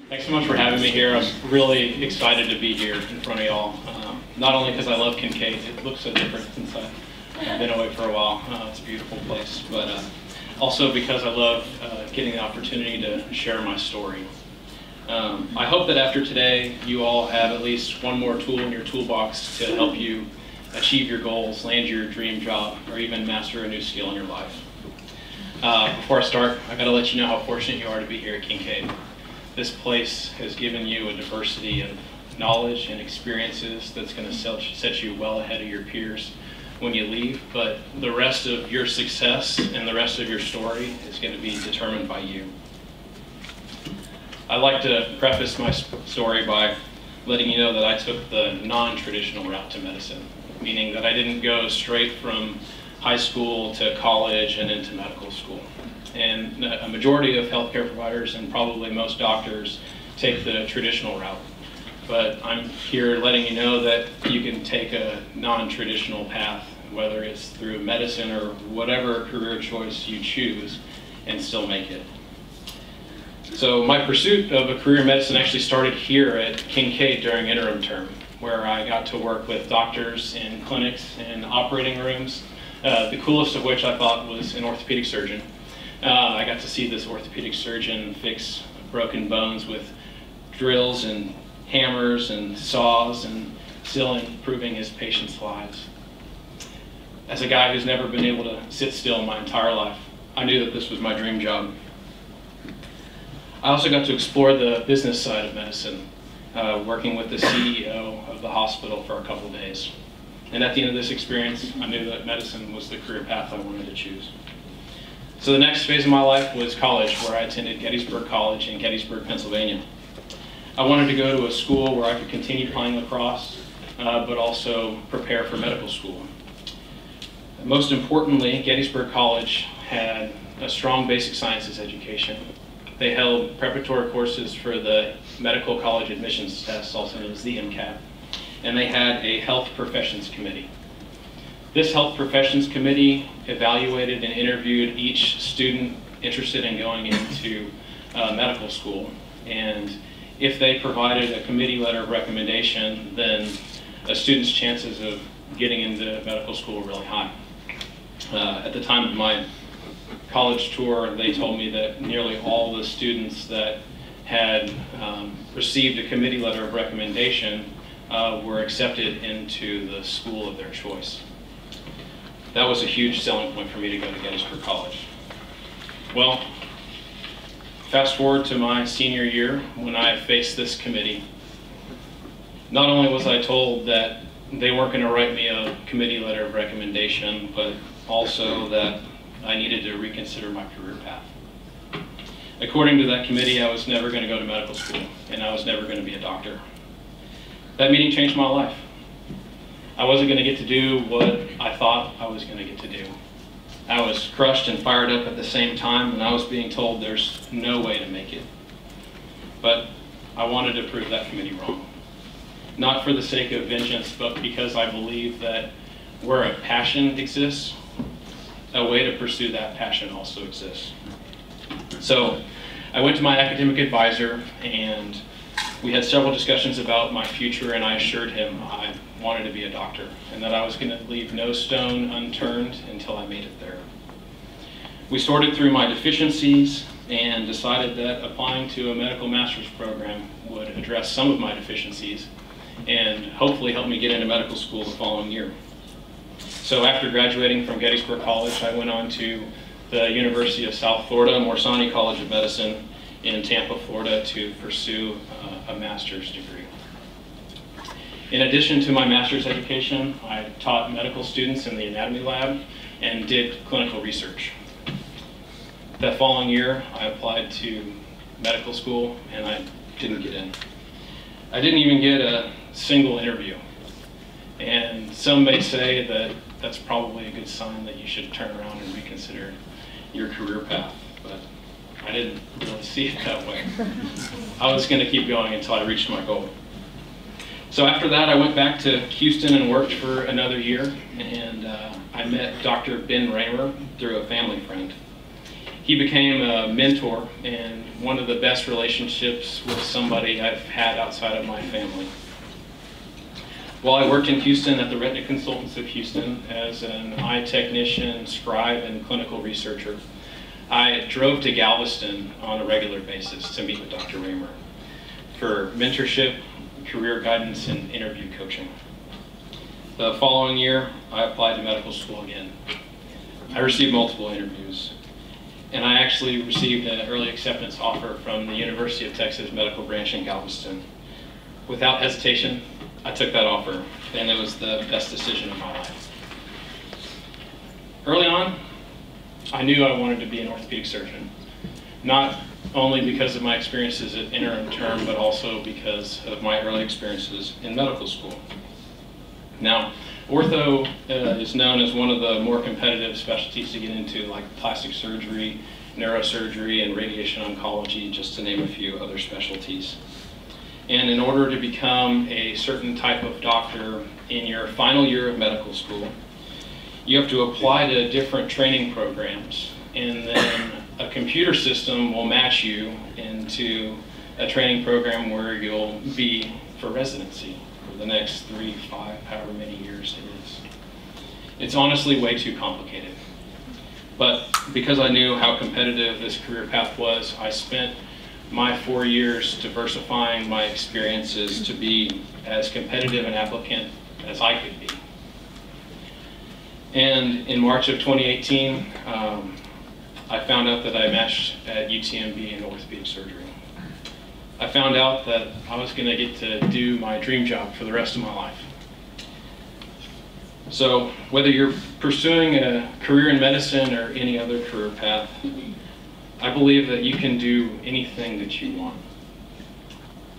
Thanks so much for having me here. I'm really excited to be here in front of y'all. Not only because I love Kinkaid, it looks so different since I've been away for a while. It's a beautiful place, but also because I love getting the opportunity to share my story. I hope that after today, you all have at least one more tool in your toolbox to help you achieve your goals, land your dream job, or even master a new skill in your life. Before I start, I gotta let you know how fortunate you are to be here at Kinkaid. This place has given you a diversity of knowledge and experiences that's going to set you well ahead of your peers when you leave, but the rest of your success and the rest of your story is going to be determined by you. I'd like to preface my story by letting you know that I took the non-traditional route to medicine, meaning that I didn't go straight from high school to college and into medical school. And a majority of healthcare providers and probably most doctors take the traditional route. But I'm here letting you know that you can take a non-traditional path, whether it's through medicine or whatever career choice you choose, and still make it. So my pursuit of a career in medicine actually started here at Kinkaid during interim term, where I got to work with doctors in clinics and operating rooms, the coolest of which I thought was an orthopedic surgeon. I got to see this orthopedic surgeon fix broken bones with drills and hammers and saws and still improving his patients' lives. As a guy who's never been able to sit still my entire life, I knew that this was my dream job. I also got to explore the business side of medicine, working with the CEO of the hospital for a couple days. And at the end of this experience, I knew that medicine was the career path I wanted to choose. So the next phase of my life was college, where I attended Gettysburg College in Gettysburg, Pennsylvania. I wanted to go to a school where I could continue playing lacrosse, but also prepare for medical school. Most importantly, Gettysburg College had a strong basic sciences education. They held preparatory courses for the medical college admissions test, also known as the MCAT, and they had a health professions committee. This health professions committee evaluated and interviewed each student interested in going into medical school. And if they provided a committee letter of recommendation, then a student's chances of getting into medical school were really high. At the time of my college tour, they told me that nearly all the students that had received a committee letter of recommendation were accepted into the school of their choice. That was a huge selling point for me to go to Gettysburg College. Well, fast forward to my senior year when I faced this committee. Not only was I told that they weren't going to write me a committee letter of recommendation, but also that I needed to reconsider my career path. According to that committee, I was never going to go to medical school, and I was never going to be a doctor. That meeting changed my life. I wasn't going to get to do what I thought I was going to get to do. I was crushed and fired up at the same time, and I was being told there's no way to make it. But I wanted to prove that committee wrong. Not for the sake of vengeance, but because I believe that where a passion exists, a way to pursue that passion also exists. So I went to my academic advisor, and we had several discussions about my future, and I assured him I wanted to be a doctor and that I was going to leave no stone unturned until I made it there. We sorted through my deficiencies and decided that applying to a medical master's program would address some of my deficiencies and hopefully help me get into medical school the following year. So after graduating from Gettysburg College, I went on to the University of South Florida, Morsani College of Medicine in Tampa, Florida, to pursue a master's degree. In addition to my master's education, I taught medical students in the anatomy lab and did clinical research. That following year, I applied to medical school and I didn't get in. I didn't even get a single interview. And some may say that that's probably a good sign that you should turn around and reconsider your career path, but I didn't really see it that way. I was going to keep going until I reached my goal. So after that, I went back to Houston and worked for another year, and I met Dr. Ben Raymer through a family friend. He became a mentor and one of the best relationships with somebody I've had outside of my family. While I worked in Houston at the Retina Consultants of Houston as an eye technician, scribe, and clinical researcher, I drove to Galveston on a regular basis to meet with Dr. Raymer for mentorship, career guidance, and interview coaching. The following year, I applied to medical school again. I received multiple interviews, and I actually received an early acceptance offer from the University of Texas Medical Branch in Galveston. Without hesitation, I took that offer, and it was the best decision of my life. Early on, I knew I wanted to be an orthopedic surgeon, not only because of my experiences at interim term, but also because of my early experiences in medical school. Now, ortho is known as one of the more competitive specialties to get into, like plastic surgery, neurosurgery, and radiation oncology, just to name a few other specialties. And in order to become a certain type of doctor in your final year of medical school, you have to apply to different training programs, and then a computer system will match you into a training program where you'll be for residency for the next 3, 5, however many years it is. It's honestly way too complicated. But because I knew how competitive this career path was, I spent my 4 years diversifying my experiences to be as competitive an applicant as I could be. And in March of 2018, I found out that I matched at UTMB in orthopedic surgery. I found out that I was going to get to do my dream job for the rest of my life. So whether you're pursuing a career in medicine or any other career path, I believe that you can do anything that you want.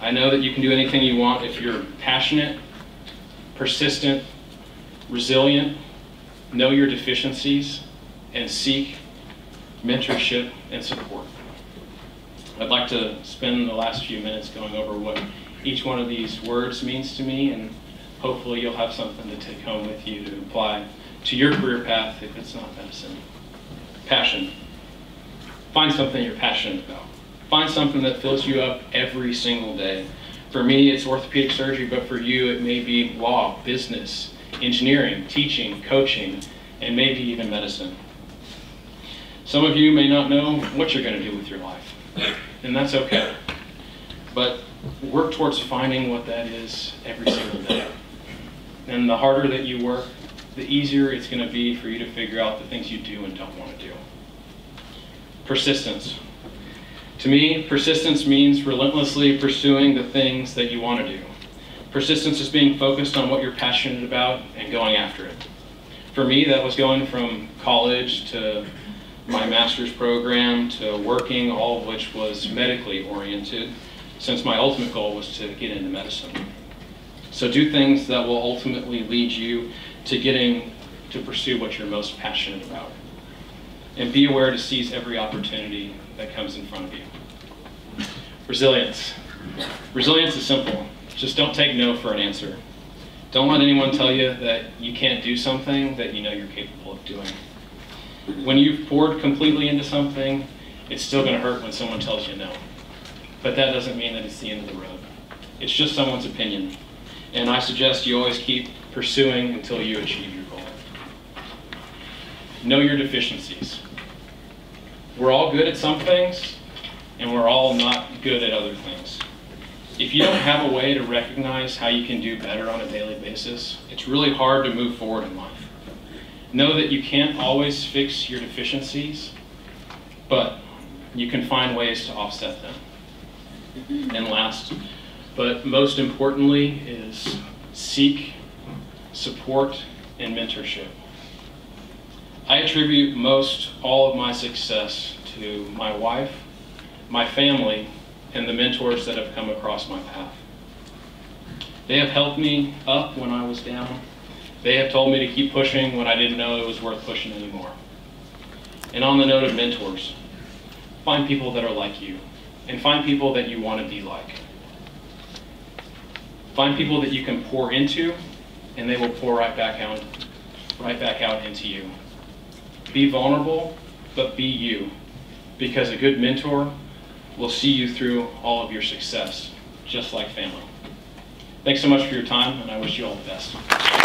I know that you can do anything you want if you're passionate, persistent, resilient, know your deficiencies, and seek mentorship and support. I'd like to spend the last few minutes going over what each one of these words means to me, and hopefully you'll have something to take home with you to apply to your career path if it's not medicine. Passion. Find something you're passionate about. Find something that fills you up every single day. For me, it's orthopedic surgery, but for you, it may be law, business, engineering, teaching, coaching, and maybe even medicine. Some of you may not know what you're going to do with your life, and that's okay. But work towards finding what that is every single day. And the harder that you work, the easier it's going to be for you to figure out the things you do and don't want to do. Persistence. To me, persistence means relentlessly pursuing the things that you want to do. Persistence is being focused on what you're passionate about and going after it. For me, that was going from college to my master's program to working, all of which was medically oriented, since my ultimate goal was to get into medicine. So do things that will ultimately lead you to getting to pursue what you're most passionate about. And be aware to seize every opportunity that comes in front of you. Resilience. Resilience is simple. Just don't take no for an answer. Don't let anyone tell you that you can't do something that you know you're capable of doing. When you've poured completely into something, it's still going to hurt when someone tells you no. But that doesn't mean that it's the end of the road. It's just someone's opinion. And I suggest you always keep pursuing until you achieve your goal. Know your deficiencies. We're all good at some things, and we're all not good at other things. If you don't have a way to recognize how you can do better on a daily basis, it's really hard to move forward in life. Know that you can't always fix your deficiencies, but you can find ways to offset them. And last, but most importantly, is seek support and mentorship. I attribute most all of my success to my wife, my family, and the mentors that have come across my path. They have helped me up when I was down. They have told me to keep pushing when I didn't know it was worth pushing anymore. And on the note of mentors, find people that are like you, and find people that you want to be like. Find people that you can pour into, and they will pour right back out into you. Be vulnerable, but be you. because a good mentor will see you through all of your success, just like family. Thanks so much for your time, and I wish you all the best.